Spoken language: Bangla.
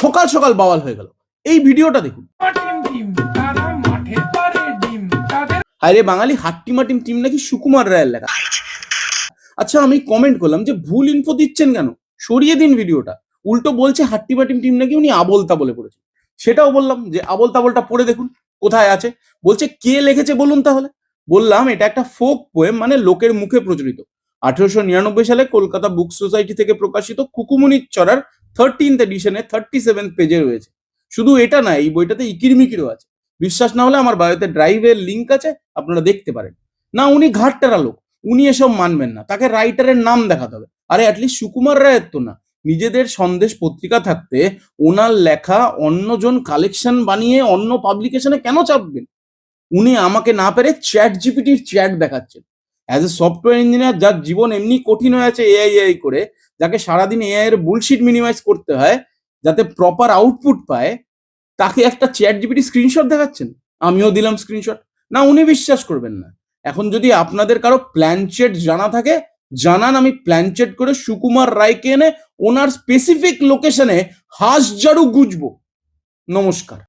সকাল সকাল বাওয়াল হয়ে গেল। এই ভিডিওটা দেখুন। আরে বাঙালি হাট্টিমা টিম নাকি সুকুমার রায়ের লেখা। আচ্ছা, আমি কমেন্ট করলাম যে ভুল ইনফো দিচ্ছেন কেন, সরিয়ে দিন ভিডিওটা। উল্টো বলছে হাট্টিমা টিম নাকি উনি আবোল তাবলে পড়েছে। সেটাও বললাম যে আবোল তাবলটা পড়ে দেখুন কোথায় আছে। বলছে কে লিখেছে বলুন তাহলে। বললাম এটা একটা ফোক পোয়েম, মানে লোকের মুখে প্রচলিত। 1899 সালে কলকাতা বুক সোসাইটি থেকে প্রকাশিত কুকুমুনির চড়ার 13th এডিশনে 37th পেজে রয়েছে। শুধু এটা না, এই বইটাতে ইকিরমিকিরও আছে। বিশ্বাস না হলে আমার বায়োতে ড্রাইভের লিঙ্ক আছে, আপনারা দেখতে পারেন। না, উনি ঘাটটারা লোক, উনি এসব মানবেন না, তাকে রাইটারের নাম দেখাতে হবে। আরে অ্যাটলিস্ট সুকুমার রায়ের তো না, নিজেদের সন্দেশ পত্রিকা থাকতে ওনার লেখা অন্যজন কালেকশন বানিয়ে অন্য পাবলিকেশনে কেন চাপবেন? উনি আমাকে না পেরে চ্যাট জিপিটির চ্যাট দেখাচ্ছেন। অ্যাজ এ সফটওয়্যার ইঞ্জিনিয়ার যার জীবন এমনি কঠিন হয়ে আছে এআই করে, যাকে সারাদিন এআই এর বুলশিট মিনিমাইজ করতে হয় যাতে প্রপার আউটপুট পায়, তাকে একটা চ্যাট জিপিটি স্ক্রিনশট দেখাচ্ছেন। আমিও দিলাম স্ক্রিনশট। না, উনি বিশ্বাস করবেন না। এখন যদি আপনাদের কারো প্ল্যানচেট জানা থাকে জানান, আমি প্ল্যানচেট করে সুকুমার রায়কে এনে ওনার স্পেসিফিক লোকেশনে হাঁস ঝাড়ু গুজবো। নমস্কার।